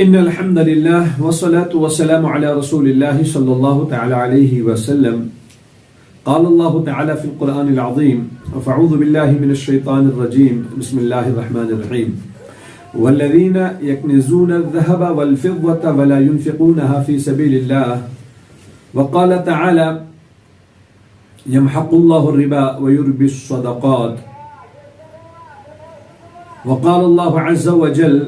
إن الحمد لله والصلاة والسلام على رسول الله صلى الله تعالى عليه وسلم. قال الله تعالى في القرآن العظيم: فأعوذ بالله من الشيطان الرجيم. بسم الله الرحمن الرحيم. والذين يكنزون الذهب والفضة ولا ينفقونها في سبيل الله. وقال تعالى: يمحق الله الربا ويربي الصدقات. وقال الله عز وجل: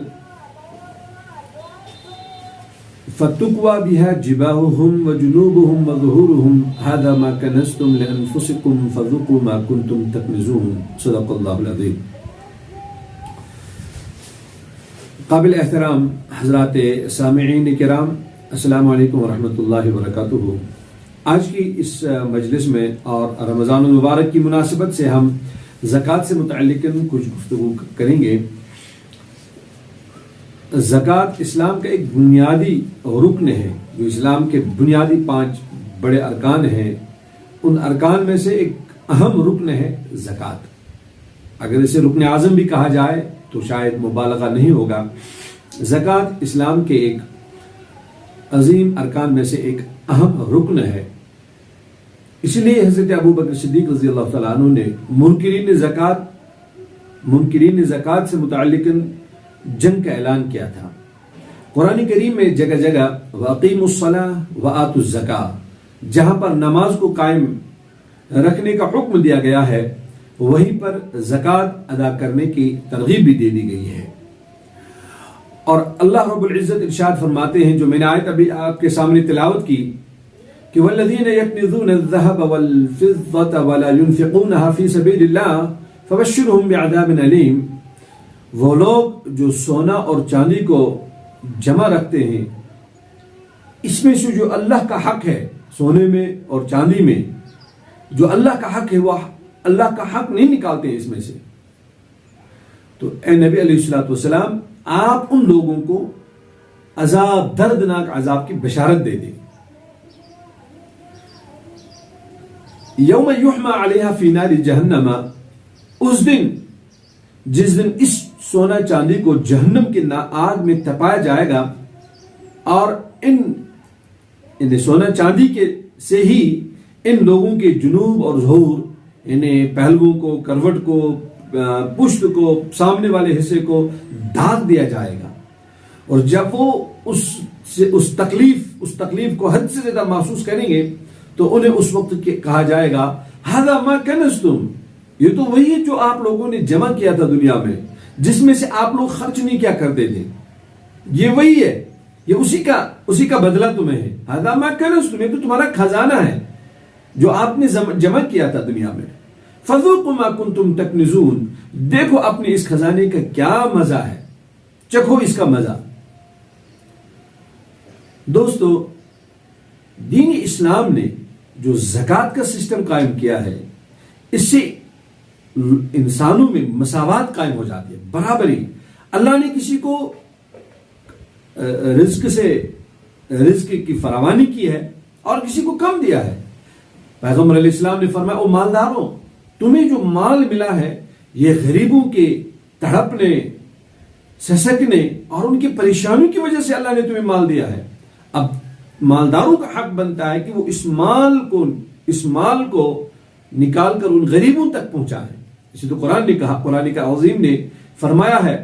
فتقوى بها جباههم وجنوبهم وظهورهم هذا ما كنزتم لأنفسكم فذوقوا ما كنتم تكنزون. صدق الله العظيم. قابل احترام حضرات سامعین کرام، السلام علیکم ورحمۃ اللہ وبرکاتہ. آج کی اس مجلس میں اور رمضان المبارک کی مناسبت سے ہم زکوٰۃ سے متعلق کچھ گفتگو کریں گے. زکوٰۃ اسلام کا ایک بنیادی رکن ہے، جو اسلام کے بنیادی 5 بڑے ارکان ہیں. ان ارکان میں سے ایک اہم رکن ہے زکوٰۃ. اگر اسے رکن اعظم بھی کہا جائے تو شاید مبالغہ نہیں ہوگا. زکوٰۃ اسلام کے ایک عظیم ارکان میں سے ایک اہم رکن ہے. اس لیے حضرت ابو بکر صدیق رضی اللہ تعالیٰ عنہ نے منکرین زکوٰۃ سے متعلق جنگ کا اعلان کیا تھا. قرآن کریم میں جگہ جگہ وَأَقِيمُوا الصَّلَاةَ وَآتُوا الزَّكَاةَ، جہاں پر نماز کو قائم رکھنے کا حکم دیا گیا ہے، وہیں پر زکوٰۃ ادا کرنے کی ترغیب بھی دے دی گئی ہے. اور اللہ رب العزت ارشاد فرماتے ہیں، جو میں نے آیت ابھی آپ کے سامنے تلاوت کی، کہ وَالَّذِينَ يَكْنِزُونَ الذَّهَبَ وَالْفِضَّةَ وَلَا يُنْفِقُونَهَا فِي سَبِيلِ اللَّهِ فَبَشِّرْهُم بِعَذَابٍ أَلِيمٍ. وہ لوگ جو سونا اور چاندی کو جمع رکھتے ہیں، اس میں سے جو اللہ کا حق ہے، سونے میں اور چاندی میں جو اللہ کا حق ہے، وہ اللہ کا حق نہیں نکالتے ہیں اس میں سے. تو اے نبی علیہ الصلوۃ والسلام، آپ ان لوگوں کو عذاب، دردناک عذاب کی بشارت دے دیں. یوم یحمى علیہا فی نار جہنم، اس دن جس دن اس سونا چاندی کو جہنم کی آگ میں تپایا جائے گا، اور ان سونا چاندی کے سے ہی ان لوگوں کے جنوب اور ظہور، انہیں پہلوؤں کو، کروٹ کو، پشت کو، سامنے والے حصے کو ڈھانک دیا جائے گا. اور جب وہ اس تکلیف کو حد سے زیادہ محسوس کریں گے تو انہیں اس وقت کہا جائے گا: هذا ما كنزتم، یہ تو وہی ہے جو آپ لوگوں نے جمع کیا تھا دنیا میں، جس میں سے آپ لوگ خرچ نہیں کیا کرتے تھے. یہ وہی ہے، یہ اسی کا بدلہ تمہیں ہے. هذا ما كنزتم، یہ تو تمہارا خزانہ ہے جو آپ نے جمع کیا تھا دنیا میں. فذوقوا ما كنتم تكنزون، دیکھو اپنے اس خزانے کا کیا مزہ ہے، چکھو اس کا مزہ. دوستو، دین اسلام نے جو زکوٰۃ کا سسٹم قائم کیا ہے، اس سے انسانوں میں مساوات قائم ہو جاتی ہے، برابری. اللہ نے کسی کو رزق کی فراوانی کی ہے اور کسی کو کم دیا ہے. پیغمبر علیہ السلام نے فرمایا: او مالداروں، تمہیں جو مال ملا ہے یہ غریبوں کے تڑپنے، سسکنے اور ان کی پریشانیوں کی وجہ سے اللہ نے تمہیں مال دیا ہے. اب مالداروں کا حق بنتا ہے کہ وہ اس مال کو نکال کر ان غریبوں تک پہنچائیں. اسی تو قرآن نے کہا، قرآن کا عظیم نے فرمایا ہے: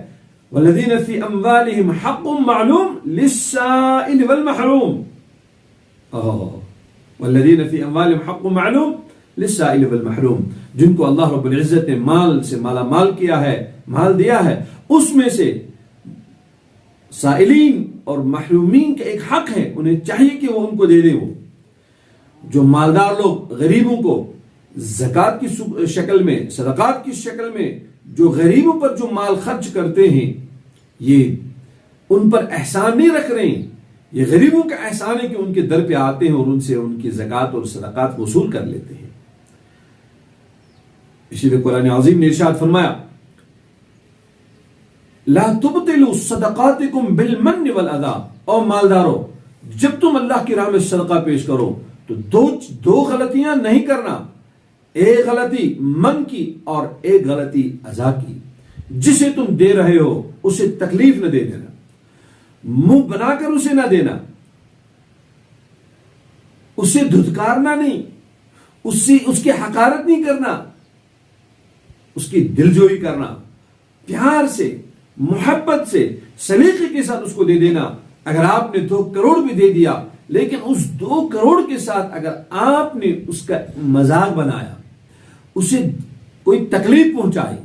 وَالَّذِينَ فِي أَمْوَالِهِمْ حَقٌّ مَعْلُومٌ لِلسَّائِلِ وَالْمَحْرُومِ. وَالَّذِينَ فِي أَمْوَالِهِمْ حَقٌّ مَعْلُومٌ لِلسَّائِلِ وَالْمَحْرُومِ، جن کو اللہ رب العزت نے مال سے مالا مال کیا ہے، مال دیا ہے، اس میں سے سائلین اور محرومین کا ایک حق ہے، انہیں چاہیے کہ وہ ان کو دے دیں. وہ جو مالدار لوگ غریبوں کو زکوٰۃ کی شکل میں، صدقات کی شکل میں جو غریبوں پر جو مال خرچ کرتے ہیں، یہ ان پر احسان نہیں رکھ رہے ہیں. یہ غریبوں کا احسان ہے کہ ان کے در پہ آتے ہیں اور ان سے ان کی زکوٰۃ اور صدقات وصول کر لیتے ہیں. اسی لیے قرآن عظیم نے ارشاد فرمایا: لا تبطلوا صدقاتکم بالمن والأذى. اور مالدارو، جب تم اللہ کی راہ میں صدقہ پیش کرو تو دو غلطیاں نہیں کرنا. ایک غلطی من کی اور ایک غلطی اذا کی. جسے تم دے رہے ہو اسے تکلیف نہ دے دینا. منہ بنا کر اسے نہ دینا، اسے دھتکارنا نہیں، اس کی حقارت نہیں کرنا، اس کی دلجوئی کرنا، پیار سے، محبت سے، سلیقے کے ساتھ اس کو دے دینا۔ اگر آپ نے 2 کروڑ بھی دے دیا، لیکن اس 2 کروڑ کے ساتھ اگر آپ نے اس کا مذاق بنایا، اسے کوئی تکلیف پہنچائی،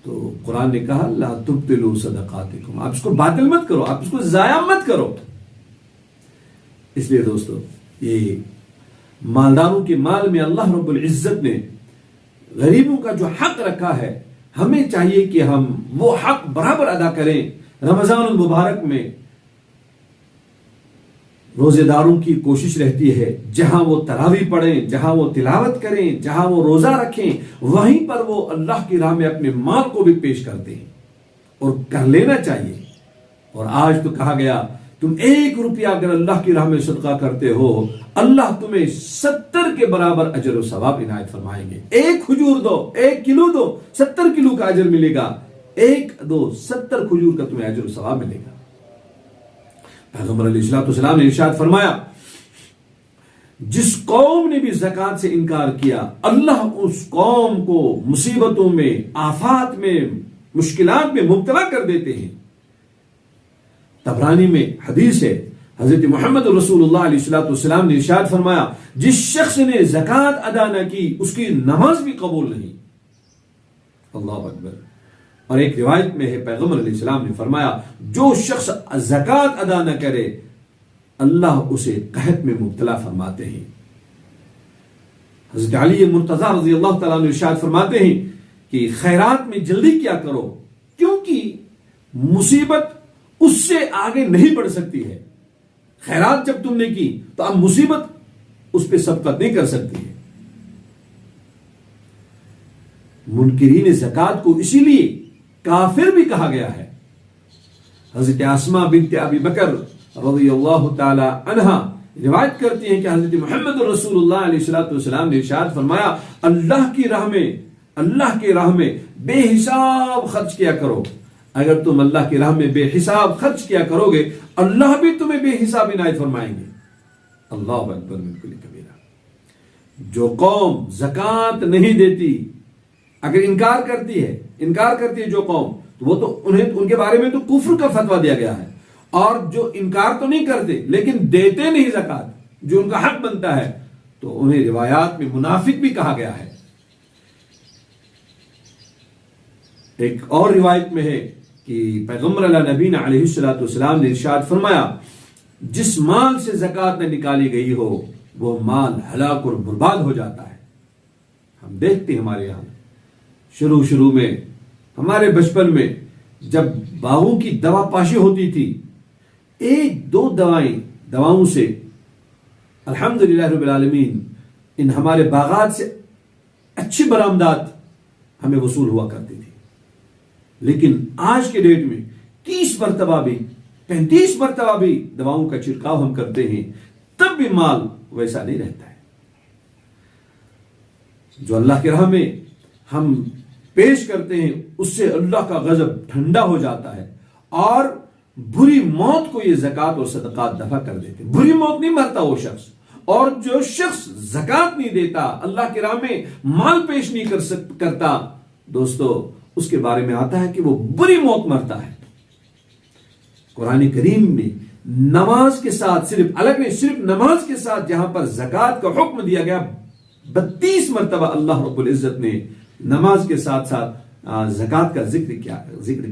تو قرآن نے کہا لا تبطلوا صدقاتکم، آپ اس کو باطل مت کرو، آپ اس کو ضائع مت کرو۔ اس لیے دوستو، یہ مالداروں کے مال میں اللہ رب العزت نے غریبوں کا جو حق رکھا ہے، ہمیں چاہیے کہ ہم وہ حق برابر ادا کریں۔ رمضان المبارک میں روزے داروں کی کوشش رہتی ہے جہاں وہ تراویح پڑھیں، جہاں وہ تلاوت کریں، جہاں وہ روزہ رکھیں، وہیں پر وہ اللہ کی راہ میں اپنے مال کو بھی پیش کرتے ہیں، اور کر لینا چاہیے۔ اور آج تو کہا گیا تم 1 روپیہ اگر اللہ کی راہ میں صدقہ کرتے ہو، اللہ تمہیں 70 کے برابر اجر و ثواب عنایت فرمائیں گے۔ 1 کھجور دو، 1 کلو دو، 70 کلو کا اجر ملے گا۔ 1 دو 70 کھجور کا تمہیں اجر و ثواب ملے گا۔ پیغمبر علیہ السلام نے ارشاد فرمایا، جس قوم نے بھی زکوٰۃ سے انکار کیا، اللہ اس قوم کو مصیبتوں میں، آفات میں، مشکلات میں مبتلا کر دیتے ہیں۔ طبرانی میں حدیث ہے، حضرت محمد رسول اللہ علیہ السلام نے ارشاد فرمایا، جس شخص نے زکوٰۃ ادا نہ کی اس کی نماز بھی قبول نہیں۔ اللہ اکبر۔ اور ایک روایت میں ہے، پیغمبر علیہ السلام نے فرمایا، جو شخص زکوٰۃ ادا نہ کرے اللہ اسے قحط میں مبتلا فرماتے ہیں۔ حضرت علی مرتضیٰ رضی اللہ تعالیٰ عنہ ارشاد فرماتے ہیں کہ خیرات میں جلدی کیا کرو، کیونکہ مصیبت اس سے آگے نہیں بڑھ سکتی ہے۔ خیرات جب تم نے کی تو اب مصیبت اس پہ سبقت نہیں کر سکتی ہے۔ منکرین زکوٰۃ کو اسی لیے کافر بھی کہا گیا ہے۔ حضرت اسماء بنت ابی بکر رضی اللہ تعالی عنہا روایت کرتی ہیں کہ حضرت محمد رسول اللہ علیہ السلام نے ارشاد فرمایا، اللہ کی راہ میں بے حساب خرچ کیا کرو۔ اگر تم اللہ کی راہ میں بے حساب خرچ کیا کرو گے، اللہ بھی تمہیں بے حساب عنایت فرمائیں گے۔ اللہ اکبر من کل کبیرہ۔ جو قوم زکوٰۃ نہیں دیتی، اگر انکار کرتی ہے جو قوم، تو وہ تو ان کے بارے میں تو کفر کا فتویٰ دیا گیا ہے۔ اور جو انکار تو نہیں کرتے لیکن دیتے نہیں زکوٰۃ، جو ان کا حق بنتا ہے، تو انہیں روایات میں منافق بھی کہا گیا ہے۔ ایک اور روایت میں ہے کہ پیغمبر علیہ نبینا علیہ السلام نے ارشاد فرمایا، جس مال سے زکوٰۃ نہ نکالی گئی ہو وہ مال ہلاک اور برباد ہو جاتا ہے۔ ہم دیکھتے ہیں ہمارے یہاں شروع میں، ہمارے بچپن میں جب باغوں کی دوا پاشی ہوتی تھی، 1-2 دواؤں سے الحمدللہ رب العالمین ان ہمارے باغات سے اچھی برآمدات ہمیں وصول ہوا کرتی تھی۔ لیکن آج کے ڈیٹ میں 30 مرتبہ بھی 35 مرتبہ بھی دواؤں کا چھڑکاؤ ہم کرتے ہیں، تب بھی مال ویسا نہیں رہتا ہے۔ جو اللہ کی راہ میں ہم پیش کرتے ہیں اس سے اللہ کا غضب ٹھنڈا ہو جاتا ہے، اور بری موت کو یہ زکوٰۃ اور صدقات دفع کر دیتے ہیں۔ بری موت نہیں مرتا وہ شخص، اور جو شخص زکوٰۃ نہیں دیتا، اللہ کی راہ میں مال پیش نہیں کرتا، دوستو اس کے بارے میں آتا ہے کہ وہ بری موت مرتا ہے۔ قرآن کریم میں نماز کے ساتھ صرف نماز کے ساتھ جہاں پر زکوٰۃ کا حکم دیا گیا، 32 مرتبہ اللہ رب العزت نے نماز کے ساتھ زکوٰۃ کا ذکر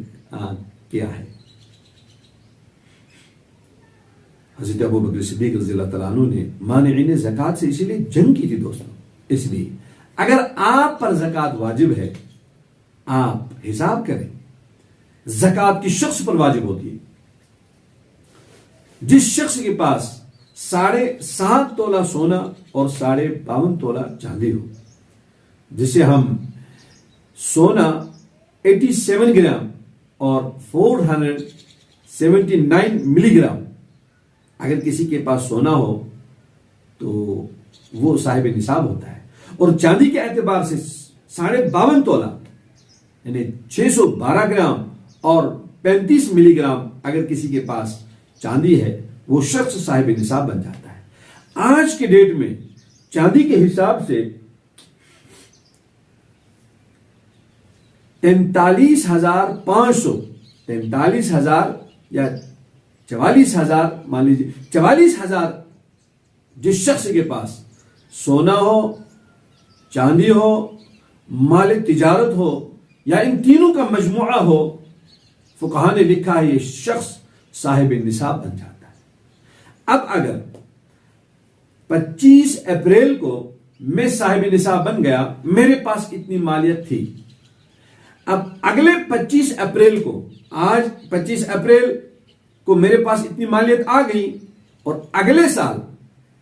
کیا ہے۔ حضرت ابو بکر صدیق رضی اللہ تعالیٰ عنہ نے مانعین زکوٰۃ سے اسی لیے جنگ کی تھی دوستوں۔ اس لیے اگر آپ پر زکوٰۃ واجب ہے، آپ حساب کریں، زکوٰۃ کس شخص پر واجب ہوتی ہے؟ جس شخص کے پاس 7.5 تولہ سونا اور 52.5 تولہ چاندی ہو، جسے ہم سونا 87 گرام اور 479 ملی گرام، اگر کسی کے پاس سونا ہو تو وہ صاحب نصاب ہوتا ہے، اور چاندی کے اعتبار سے 52.5 تولہ یعنی 612 گرام اور 35 ملی گرام اگر کسی کے پاس چاندی ہے وہ شخص صاحب نصاب بن جاتا ہے۔ آج کے ڈیٹ میں چاندی کے حساب سے 43,500 43,000 یا 44,000 مان لیجیے 44,000 جس شخص کے پاس سونا ہو، چاندی ہو، مال تجارت ہو یا ان تینوں کا مجموعہ ہو، فقہاء نے لکھا ہے یہ شخص صاحب نصاب بن جاتا ہے۔ اب اگر 25 اپریل کو میں صاحب نصاب بن گیا، میرے پاس اتنی مالیت تھی، اب اگلے 25 اپریل کو، آج 25 اپریل کو میرے پاس اتنی مالیت آ گئی، اور اگلے سال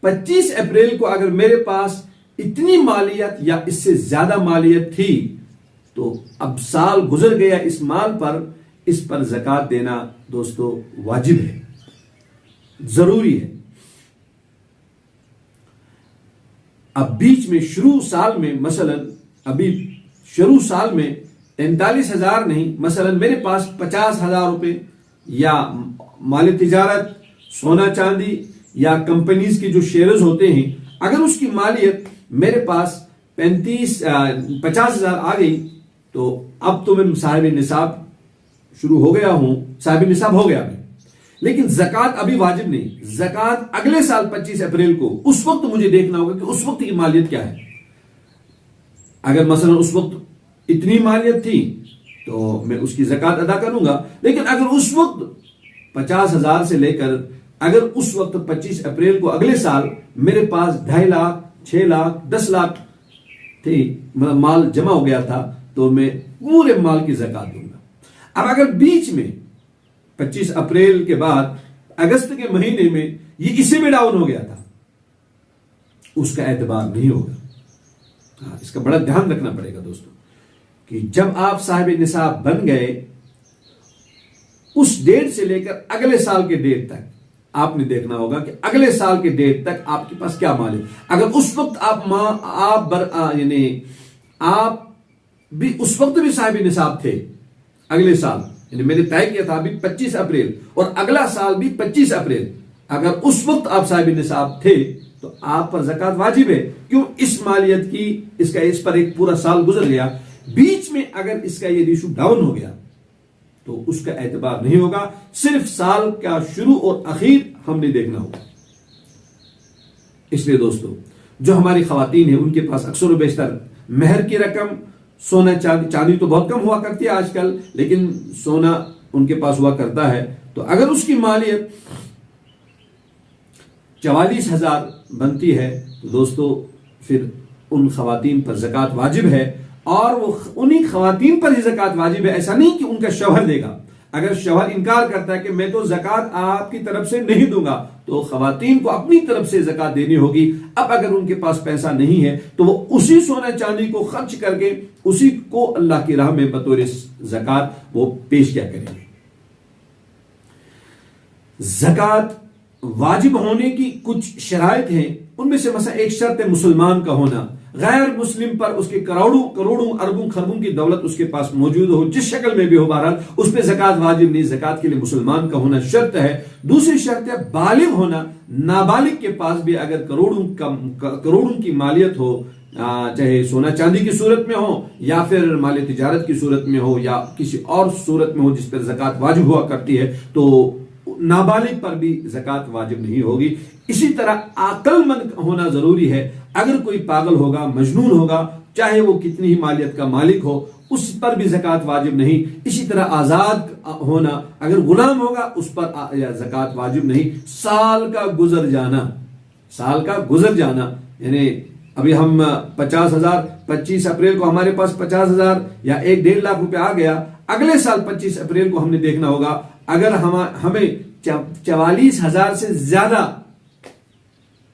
25 اپریل کو اگر میرے پاس اتنی مالیت یا اس سے زیادہ مالیت تھی، تو اب سال گزر گیا اس مال پر، اس پر زکوٰۃ دینا دوستو واجب ہے، ضروری ہے۔ اب بیچ میں شروع سال میں مثلا ابھی شروع سال میں 43,000 نہیں، مثلا میرے پاس 50,000 روپے یا مال تجارت، سونا چاندی یا کمپنیز کی جو شیئرز ہوتے ہیں، اگر اس کی مالیت میرے پاس 50,000 آ گئی، تو اب تو میں صاحب نصاب شروع ہو گیا ہوں، صاحب نصاب ہو گیا میں، لیکن زکوٰۃ ابھی واجب نہیں۔ زکوٰۃ اگلے سال 25 اپریل کو، اس وقت مجھے دیکھنا ہوگا کہ اس وقت کی مالیت کیا ہے۔ اگر مثلا اس وقت اتنی مالیت تھی تو میں اس کی زکوٰۃ ادا کروں گا، لیکن اگر اس وقت 50,000 سے لے کر اگر اس وقت 25 اپریل کو اگلے سال میرے پاس 2.5 لاکھ 6 لاکھ 10 لاکھ تھی، مال جمع ہو گیا تھا، تو میں پورے مال کی زکوٰۃ دوں گا۔ اب اگر بیچ میں 25 اپریل کے بعد اگست کے مہینے میں یہ اسے بھی ڈاؤن ہو گیا تھا، اس کا اعتبار نہیں ہوگا۔ اس کا بڑا دھیان رکھنا پڑے گا دوستو، کہ جب آپ صاحب نصاب بن گئے، اس ڈیٹ سے لے کر اگلے سال کے ڈیٹ تک آپ نے دیکھنا ہوگا کہ اگلے سال کے ڈیٹ تک آپ کے پاس کیا مال ہے۔ اگر اس وقت آپ بھی اس وقت بھی صاحب نصاب تھے، اگلے سال یعنی میں نے طے کیا تھا ابھی 25 اپریل اور اگلا سال بھی 25 اپریل، اگر اس وقت آپ صاحب نصاب تھے تو آپ پر زکوٰۃ واجب ہے۔ کیوں؟ اس مالیت کی اس پر ایک پورا سال گزر گیا، بیچ میں اگر اس کا یہ ریشو ڈاؤن ہو گیا تو اس کا اعتبار نہیں ہوگا، صرف سال کا شروع اور اخیر ہم نے دیکھنا ہوگا۔ اس لیے دوستو، جو ہماری خواتین ہیں ان کے پاس اکثر و بیشتر مہر کی رقم، سونا چاندی تو بہت کم ہوا کرتی ہے آج کل، لیکن سونا ان کے پاس ہوا کرتا ہے، تو اگر اس کی مالیت 44,000 بنتی ہے تو دوستو پھر ان خواتین پر زکوٰۃ واجب ہے، اور وہ انہی خواتین پر ہی زکوٰۃ واجب ہے۔ ایسا نہیں کہ ان کا شوہر دے گا۔ اگر شوہر انکار کرتا ہے کہ میں تو زکوٰۃ آپ کی طرف سے نہیں دوں گا، تو خواتین کو اپنی طرف سے زکوٰۃ دینی ہوگی۔ اب اگر ان کے پاس پیسہ نہیں ہے تو وہ اسی سونا چاندی کو خرچ کر کے اسی کو اللہ کی راہ میں بطور زکوٰۃ وہ پیش کیا کریں گے۔ زکوٰۃ واجب ہونے کی کچھ شرائط ہیں، ان میں سے مثلا ایک شرط ہے مسلمان کا ہونا۔ غیر مسلم پر اس کے کروڑوں اربوں خربوں کی دولت اس کے پاس موجود ہو، جس شکل میں بھی ہو، بہرحال اس پہ زکوٰۃ واجب نہیں۔ زکوٰۃ کے لیے مسلمان کا ہونا شرط ہے۔ دوسری شرط ہے بالغ ہونا۔ نابالغ کے پاس بھی اگر کروڑوں کی مالیت ہو، چاہے سونا چاندی کی صورت میں ہو یا پھر مال تجارت کی صورت میں ہو یا کسی اور صورت میں ہو جس پر زکوٰۃ واجب ہوا کرتی ہے، تو نابالغ پر بھی زکوٰۃ واجب نہیں ہوگی۔ اسی طرح عقل مند ہونا ضروری ہے۔ اگر کوئی پاگل ہوگا، مجنون ہوگا، چاہے وہ کتنی ہی مالیت کا مالک ہو، اس پر بھی زکوٰۃ واجب نہیں۔ اسی طرح آزاد ہونا، اگر غلام ہوگا اس پر زکوٰۃ واجب نہیں۔ سال کا گزر جانا یعنی ابھی ہم 50,000 25 اپریل کو ہمارے پاس 50,000 یا 1.5 لاکھ روپے آ گیا، اگلے سال 25 اپریل کو ہم نے دیکھنا ہوگا اگر ہمیں 44,000 سے زیادہ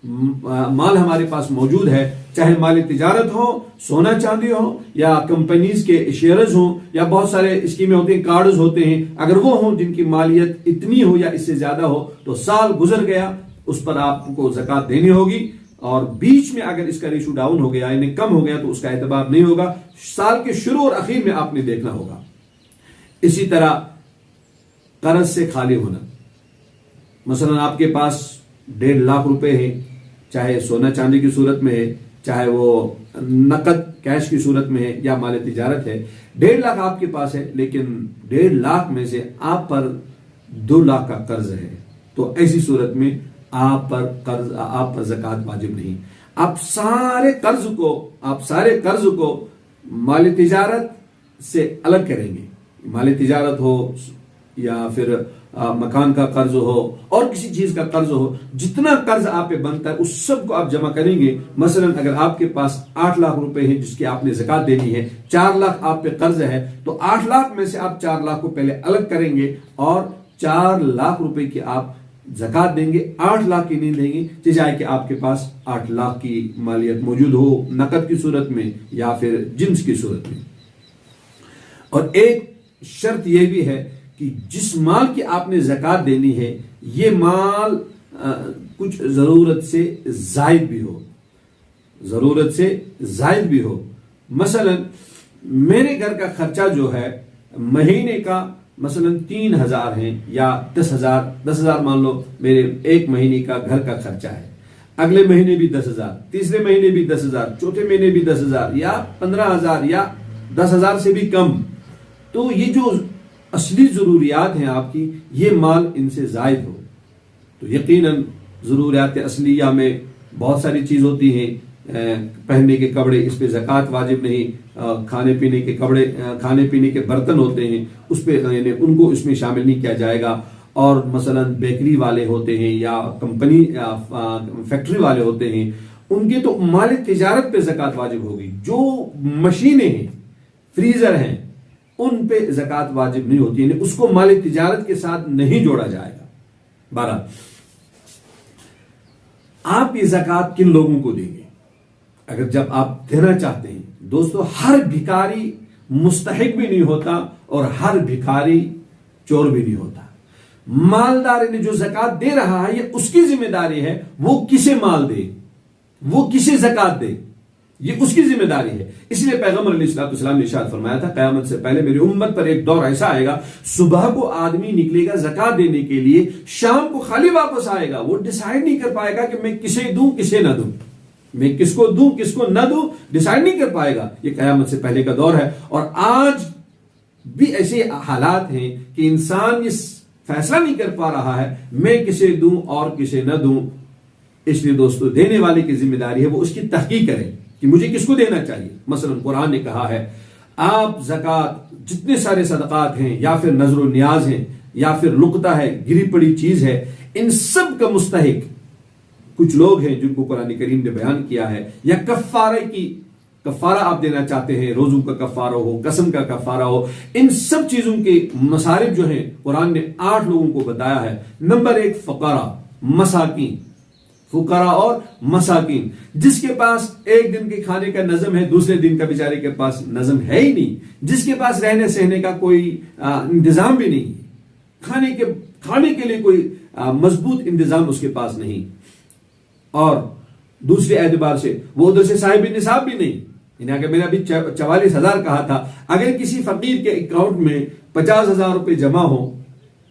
مال ہمارے پاس موجود ہے، چاہے مال تجارت ہو، سونا چاندی ہو یا کمپنیز کے شیئرز ہوں یا بہت سارے اسکیمیں ہوتی ہیں، کارڈز ہوتے ہیں، اگر وہ ہوں جن کی مالیت اتنی ہو یا اس سے زیادہ ہو، تو سال گزر گیا، اس پر آپ کو زکوٰۃ دینی ہوگی۔ اور بیچ میں اگر اس کا ریشو ڈاؤن ہو گیا یعنی کم ہو گیا تو اس کا اعتبار نہیں ہوگا، سال کے شروع اور اخیر میں آپ نے دیکھنا ہوگا۔ اسی طرح قرض سے خالی ہونا. مثلا آپ کے پاس 1.5 لاکھ روپے ہیں، چاہے سونا چاندی کی صورت میں ہے، چاہے وہ نقد کیش کی صورت میں ہے یا مال تجارت ہے. 1.5 لاکھ آپ کے پاس ہے، لیکن 1.5 لاکھ میں سے آپ پر 2 لاکھ کا قرض ہے، تو ایسی صورت میں آپ پر زکوٰۃ واجب نہیں. آپ سارے قرض کو مال تجارت سے الگ کریں گے. مال تجارت ہو یا پھر مکان کا قرض ہو اور کسی چیز کا قرض ہو، جتنا قرض آپ پہ بنتا ہے اس سب کو آپ جمع کریں گے. مثلا اگر آپ کے پاس 8 لاکھ روپے ہیں جس کی آپ نے زکوٰۃ دینی ہے، 4 لاکھ آپ پہ قرض ہے، تو 8 لاکھ میں سے آپ 4 لاکھ کو پہلے الگ کریں گے اور 4 لاکھ روپے کی آپ زکوٰۃ دیں گے. 8 لاکھ کی نہیں دیں گے، چاہے کہ آپ کے پاس 8 لاکھ کی مالیت موجود ہو نقد کی صورت میں یا پھر جنس کی صورت میں. اور ایک شرط یہ بھی ہے کہ جس مال کی آپ نے زکوٰۃ دینی ہے یہ مال کچھ ضرورت سے زائد بھی ہو. مثلا میرے گھر کا خرچہ جو ہے مہینے کا مثلا 3,000 ہیں یا 10,000 مان لو میرے ایک مہینے کا گھر کا خرچہ ہے، اگلے مہینے بھی 10,000، تیسرے مہینے بھی 10,000، چوتھے مہینے بھی 10,000 یا 15,000 یا 10,000 سے بھی کم. تو یہ جو اصلی ضروریات ہیں آپ کی، یہ مال ان سے زائد ہو تو یقیناً ضروریات اصلیہ میں بہت ساری چیز ہوتی ہیں. پہننے کے کپڑے، اس پہ زکوٰۃ واجب نہیں. کھانے پینے کے برتن ہوتے ہیں، اس پہ یعنی ان کو اس میں شامل نہیں کیا جائے گا. اور مثلا بیکری والے ہوتے ہیں یا کمپنی فیکٹری والے ہوتے ہیں، ان کے تو مال تجارت پہ زکوٰۃ واجب ہوگی. جو مشینیں ہیں، فریزر ہیں، ان پہ زکوٰۃ واجب نہیں ہوتی، یعنی اس کو مال تجارت کے ساتھ نہیں جوڑا جائے گا. بہرحال آپ یہ زکوٰۃ کن لوگوں کو دیں گے؟ اگر جب آپ دینا چاہتے ہیں دوستو، ہر بھکاری مستحق بھی نہیں ہوتا اور ہر بھکاری چور بھی نہیں ہوتا. مالدار نے جو زکوٰۃ دے رہا ہے یہ اس کی ذمہ داری ہے، وہ کسے مال دے، وہ کسے زکوٰۃ دے، یہ اس کی ذمہ داری ہے. اس لیے پیغمبر علیہ السلام نے ارشاد فرمایا تھا قیامت سے پہلے میری امت پر ایک دور ایسا آئے گا، صبح کو آدمی نکلے گا زکوٰۃ دینے کے لیے، شام کو خالی واپس آئے گا. وہ ڈیسائیڈ نہیں کر پائے گا کہ میں کسے دوں کسے نہ دوں، میں کس کو دوں کس کو نہ دوں، ڈیسائیڈ نہیں کر پائے گا. یہ قیامت سے پہلے کا دور ہے. اور آج بھی ایسے حالات ہیں کہ انسان یہ فیصلہ نہیں کر پا رہا ہے میں کسے دوں اور کسے نہ دوں. اس لیے دوستو دینے والے کی ذمہ داری ہے وہ اس کی تحقیق کرے کہ مجھے کس کو دینا چاہیے. مثلا قرآن نے کہا ہے آپ زکوٰۃ جتنے سارے صدقات ہیں یا پھر نظر و نیاز ہیں یا پھر لقطہ ہے، گری پڑی چیز ہے، ان سب کا مستحق کچھ لوگ ہیں جن کو قرآن کریم نے بیان کیا ہے. یا کفارہ آپ دینا چاہتے ہیں، روزوں کا کفارہ ہو، قسم کا کفارہ ہو، ان سب چیزوں کے مصارف جو ہیں قرآن نے 8 لوگوں کو بتایا ہے. نمبر 1 فقراء اور مساکین، جس کے پاس ایک دن کے کھانے کا نظم ہے، دوسرے دن کا بیچارے کے پاس نظم ہے ہی نہیں، جس کے پاس رہنے سہنے کا کوئی انتظام بھی نہیں، کھانے کے لیے کوئی مضبوط انتظام اس کے پاس نہیں، اور دوسرے اعتبار سے وہ ادھر سے صاحب نصاب بھی نہیں. یعنی اگر میں نے ابھی 44,000 کہا تھا، اگر کسی فقیر کے اکاؤنٹ میں 50,000 روپے جمع ہو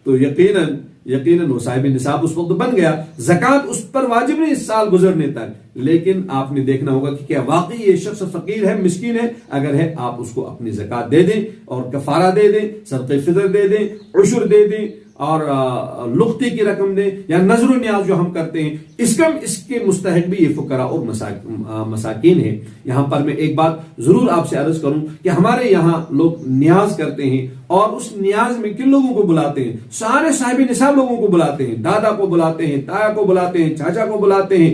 تو یقیناً وہ صاحب نصاب اس وقت بن گیا. زکوٰۃ اس پر واجب نہیں اس سال گزرنے تک، لیکن آپ نے دیکھنا ہوگا کہ کیا واقعی یہ شخص فقیر ہے، مسکین ہے. اگر ہے آپ اس کو اپنی زکوٰۃ دے دیں اور کفارہ دے دیں، صدقہ فطر دے دیں، عشر دے دیں اور لقطے کی رقم دیں یا نظر و نیاز جو ہم کرتے ہیں، اس کے مستحق بھی یہ فقراء اور مساکین ہیں. یہاں پر میں ایک بات ضرور آپ سے عرض کروں کہ ہمارے یہاں لوگ نیاز کرتے ہیں اور اس نیاز میں کن لوگوں کو بلاتے ہیں؟ سارے صاحب نصاب لوگوں کو بلاتے ہیں. دادا کو بلاتے ہیں، تایا کو بلاتے ہیں، چاچا کو بلاتے ہیں،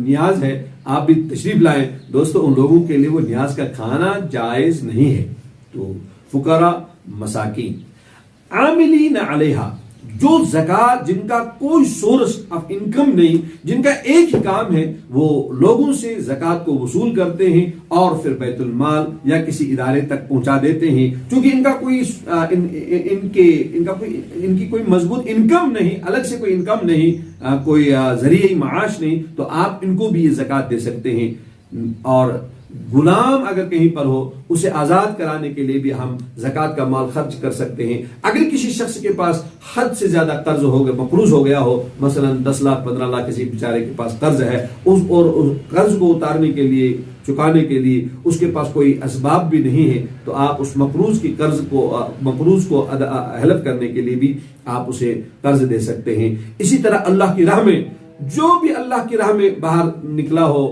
نیاز ہے، آپ بھی تشریف لائیں. دوستو ان لوگوں کے لیے وہ نیاز کا کھانا جائز نہیں ہے. تو فقراء، مساکین، عاملین علیہا، جو زکوٰۃ جن کا کوئی سورس آف انکم نہیں، جن کا ایک ہی کام ہے، وہ لوگوں سے زکوٰۃ کو وصول کرتے ہیں اور پھر بیت المال یا کسی ادارے تک پہنچا دیتے ہیں. چونکہ ان کا کوئی ان کی کوئی مضبوط انکم نہیں، الگ سے کوئی انکم نہیں، کوئی ذریعہ معاش نہیں، تو آپ ان کو بھی یہ زکوٰۃ دے سکتے ہیں. اور غلام اگر کہیں پر ہو اسے آزاد کرانے کے لیے بھی ہم زکوٰۃ کا مال خرچ کر سکتے ہیں. اگر کسی شخص کے پاس حد سے زیادہ قرض ہو گیا، مقروض ہو گیا ہو، مثلا 10 لاکھ 15 لاکھ کسی بیچارے کے پاس قرض ہے، اس قرض کو اتارنے کے لیے، چکانے کے لیے اس کے پاس کوئی اسباب بھی نہیں ہے، تو آپ اس مقروض کو ہیلپ کرنے کے لیے بھی آپ اسے قرض دے سکتے ہیں. اسی طرح اللہ کی راہ میں جو بھی اللہ کی راہ میں باہر نکلا ہو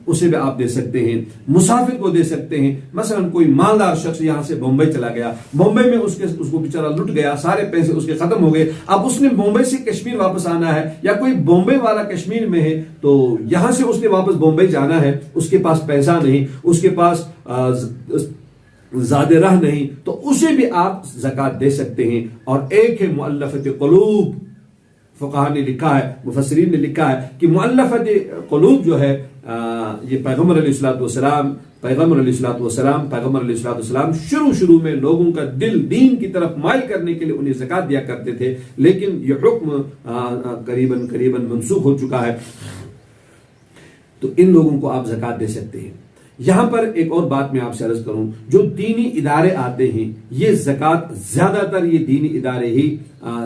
اسے بھی آپ دے سکتے ہیں. مسافر کو دے سکتے ہیں. مثلا کوئی مالدار شخص یہاں سے بمبئی چلا گیا، بمبئی میں اس کو بیچارہ لٹ گیا، سارے پیسے اس کے ختم ہو گئے، اب اس نے بمبئی سے کشمیر واپس آنا ہے، یا کوئی بمبئی والا کشمیر میں ہے تو یہاں سے اس نے واپس بمبئی جانا ہے، اس کے پاس پیسہ نہیں، اس کے پاس زیادہ راہ نہیں، تو اسے بھی آپ زکوٰۃ دے سکتے ہیں. اور ایک ہے مؤلفۃ قلوب. فقہاء نے لکھا ہے، مفسرین نے لکھا ہے کہ مؤلفۃ قلوب جو ہے یہ پیغمبر علیہ السلام شروع میں لوگوں کا دل دین کی طرف مائل کرنے کے لیے انہیں زکوٰۃ دیا کرتے تھے، لیکن یہ حکم قریباً منسوخ ہو چکا ہے، تو ان لوگوں کو آپ زکوٰۃ دے سکتے ہیں. یہاں پر ایک اور بات میں آپ سے عرض کروں، جو دینی ادارے آتے ہیں یہ زکوٰۃ، زیادہ تر یہ دینی ادارے ہی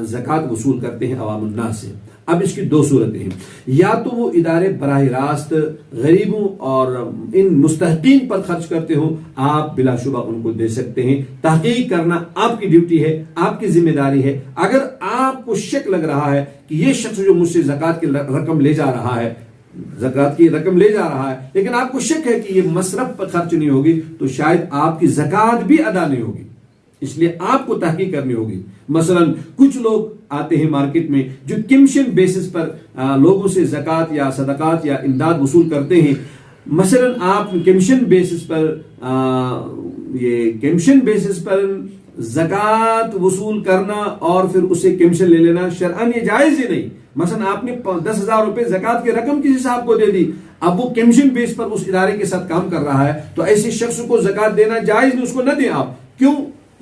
زکوٰۃ وصول کرتے ہیں عوام الناس سے. اب اس کی دو صورتیں ہیں، یا تو وہ ادارے براہ راست غریبوں اور ان مستحقین پر خرچ کرتے ہوں، آپ بلا شبہ ان کو دے سکتے ہیں. تحقیق کرنا آپ کی ڈیوٹی ہے، آپ کی ذمہ داری ہے. اگر آپ کو شک لگ رہا ہے کہ یہ شخص جو مجھ سے زکوٰۃ کی رقم لے جا رہا ہے، لیکن آپ کو شک ہے کہ یہ مصرف پر خرچ نہیں ہوگی، تو شاید آپ کی زکوٰۃ بھی ادا نہیں ہوگی. اس لیے آپ کو تحقیق کرنی ہوگی. مثلا کچھ لوگ آتے ہیں مارکیٹ میں جو کمیشن بیسس پر لوگوں سے زکوٰۃ یا صدقات یا امداد وصول کرتے ہیں. مثلا آپ کمیشن بیسس پر زکوٰۃ وصول کرنا اور پھر اسے کمیشن لے لینا شرعاً یہ جائز ہی نہیں. مثلا آپ نے 10,000 روپے زکوٰۃ کی رقم کسی صاحب کو دے دی، اب وہ کمیشن بیس پر اس ادارے کے ساتھ کام کر رہا ہے، تو ایسے شخص کو زکوٰۃ دینا جائز نہیں، اس کو نہ دیں آپ. کیوں؟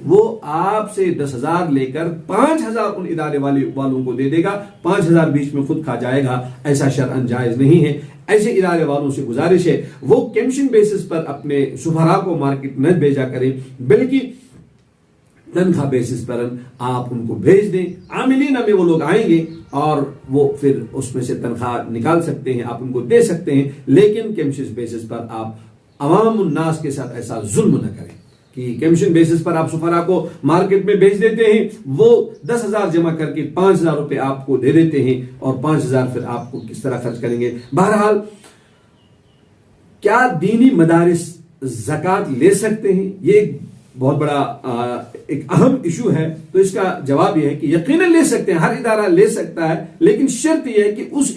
وہ آپ سے 10,000 لے کر 5,000 ان ادارے والوں کو دے دے گا، 5,000 بیچ میں خود کھا جائے گا. ایسا شرعاً جائز نہیں ہے. ایسے ادارے والوں سے گزارش ہے وہ کمیشن بیسس پر اپنے سفراء کو مارکیٹ نہ بھیجا کریں، بلکہ تنخواہ بیسس پر آپ ان کو بھیج دیں. عاملین میں وہ لوگ آئیں گے اور وہ پھر اس میں سے تنخواہ نکال سکتے ہیں، آپ ان کو دے سکتے ہیں، لیکن کمیشن بیسس پر آپ عوام الناس کے ساتھ ایسا ظلم نہ کریں کہ کمیشن بیسس پر آپ سفراء کو مارکیٹ میں بھیج دیتے ہیں، وہ 10,000 جمع کر کے 5,000 روپے آپ کو دے دیتے ہیں، اور 5,000 پھر آپ کو کس طرح خرچ کریں گے. بہرحال کیا دینی مدارس زکوٰۃ لے سکتے ہیں؟ یہ ایک بہت بڑا ایک اہم ایشو ہے. تو اس کا جواب یہ ہے کہ یقیناً لے سکتے ہیں، ہر ادارہ لے سکتا ہے، لیکن شرط یہ ہے کہ اس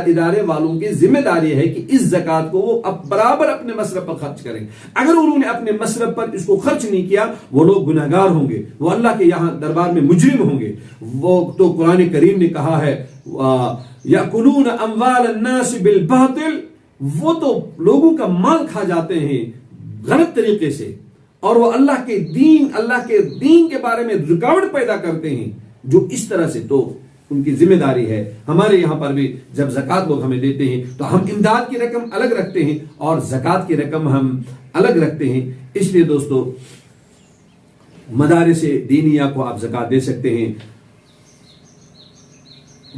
ادارے والوں کی ذمہ داری ہے کہ اس زکوٰۃ کو وہ برابر اپنے مصرف پر خرچ کریں. اگر انہوں نے اپنے مصرف پر اس کو خرچ نہیں کیا، وہ لوگ گناہگار ہوں گے، وہ اللہ کے یہاں دربار میں مجرم ہوں گے. وہ تو قرآن کریم نے کہا ہے یأکلون اموال الناس بالباطل، وہ تو لوگوں کا مال کھا جاتے ہیں غلط طریقے سے، اور وہ اللہ کے دین کے بارے میں رکاوٹ پیدا کرتے ہیں. جو اس طرح سے، تو ان کی ذمہ داری ہے. ہمارے یہاں پر بھی جب زکوٰۃ لوگ ہمیں دیتے ہیں تو ہم امداد کی رقم الگ رکھتے ہیں اور زکوٰۃ کی رقم ہم الگ رکھتے ہیں. اس لیے دوستو، مدارس دینیہ کو آپ زکوٰۃ دے سکتے ہیں.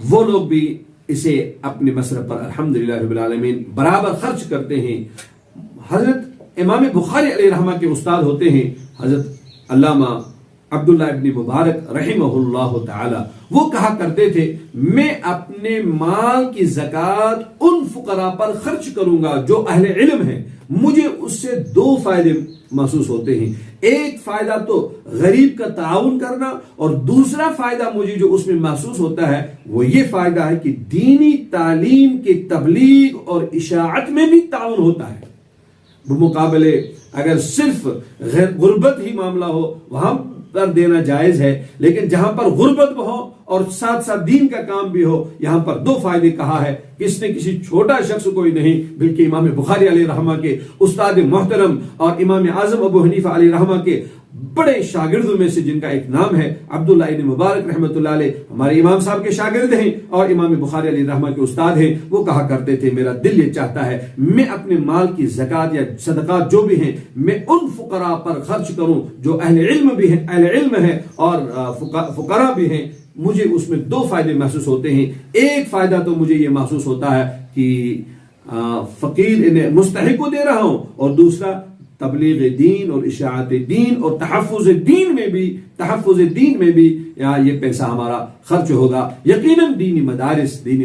وہ لوگ بھی اسے اپنے مصرف پر الحمدللہ رب العالمین برابر خرچ کرتے ہیں. حضرت امام بخاری علیہ رحمہ کے استاد ہوتے ہیں حضرت علامہ عبداللہ ابن مبارک رحمہ اللہ تعالی. وہ کہا کرتے تھے میں اپنے مال کی زکوٰۃ ان فقراء پر خرچ کروں گا جو اہل علم ہیں، مجھے اس سے 2 فائدے محسوس ہوتے ہیں. ایک فائدہ تو غریب کا تعاون کرنا، اور دوسرا فائدہ مجھے جو اس میں محسوس ہوتا ہے وہ یہ فائدہ ہے کہ دینی تعلیم کی تبلیغ اور اشاعت میں بھی تعاون ہوتا ہے. بمقابلے اگر صرف غربت ہی معاملہ ہو وہاں پر دینا جائز ہے، لیکن جہاں پر غربت ہو اور ساتھ ساتھ دین کا کام بھی ہو. یہاں پر دو فائدے کہا ہے کہ اس نے کسی چھوٹا شخص کوئی نہیں بلکہ امام بخاری علیہ رحمہ کے استاد محترم اور امام اعظم ابو حنیفہ علیہ رحمہ کے بڑے شاگردوں میں سے جن کا ایک نام ہے عبداللہ ابن مبارک رحمۃ اللہ علیہ، ہمارے امام صاحب کے شاگرد ہیں اور امام بخاری علیہ رحمہ کے استاد ہیں. وہ کہا کرتے تھے میرا دل یہ چاہتا ہے میں اپنے مال کی زکوٰۃ یا صدقات جو بھی ہیں میں ان فقراء پر خرچ کروں جو اہل علم ہیں اور فقراء بھی ہیں. مجھے اس میں دو فائدے محسوس ہوتے ہیں. ایک فائدہ تو مجھے یہ محسوس ہوتا ہے کہ فقیر انہیں مستحق کو دے رہا ہوں، اور دوسرا تبلیغ دین اور اشاعت دین اور تحفظ دین میں بھی یہ پیسہ ہمارا خرچ ہوگا. یقیناً دینی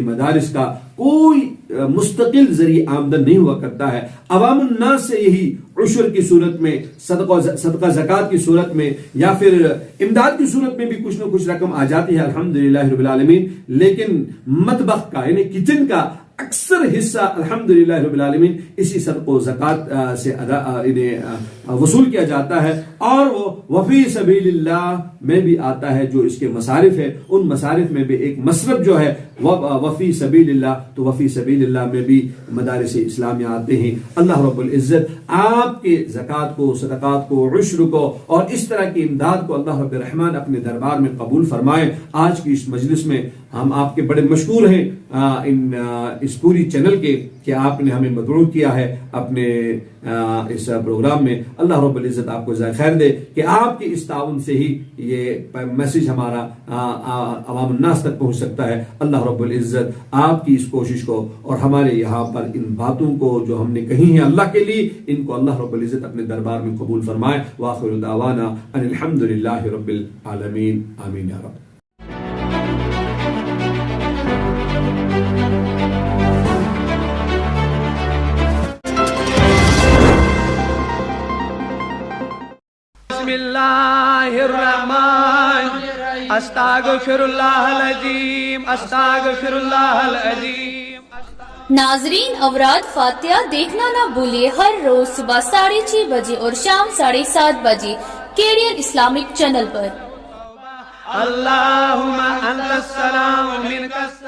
مدارس کا کوئی مستقل ذریعہ آمدن نہیں ہوا کرتا ہے. عوام الناس سے یہی عشر کی صورت میں، صدقہ زکوٰۃ کی صورت میں یا پھر امداد کی صورت میں بھی کچھ نہ کچھ رقم آ جاتی ہے الحمدللہ رب العالمین. لیکن مطبخ کا یعنی کچن کا اکثر حصہ الحمدللہ رب العالمین اسی صدقہ و زکوٰۃ سے وصول کیا جاتا ہے. اور وہ وفی سبیل اللہ میں بھی آتا ہے جو اس کے مصارف ہے. ان مصارف میں بھی ایک مصرف جو ہے وفی سبیل اللہ، تو وفی سبیل اللہ میں بھی مدارس اسلامیہ آتے ہیں. اللہ رب العزت آپ کے زکوٰۃ کو، صدقات کو، عشر کو اور اس طرح کی امداد کو اللہ رب الرحمن اپنے دربار میں قبول فرمائے. آج کی اس مجلس میں ہم آپ کے بڑے مشکور ہیں اس پوری چینل کے کہ آپ نے ہمیں مدعو کیا ہے اپنے اس پروگرام میں. اللہ رب العزت آپ کو جزائے خیر دے کہ آپ کے اس تعاون سے ہی یہ میسج ہمارا عوام الناس تک پہنچ سکتا ہے. اللہ رب العزت آپ کی اس کوشش کو اور ہمارے یہاں پر ان باتوں کو جو ہم نے کہی ہیں اللہ کے لیے، ان کو اللہ رب العزت اپنے دربار میں قبول فرمائے. وآخر دعوانا ان الحمدللہ رب العالمین. آمین یا رب. بسم اللہ الرحمن استغفر اللہ العظیم استغفر اللہ العظیم. ناظرین، اوراد فاتحہ دیکھنا نہ بھولیے ہر روز صبح 6:30 بجے اور شام 7:30 بجے KDN اسلامک چینل پر. اللہم انت السلام و منک السلام.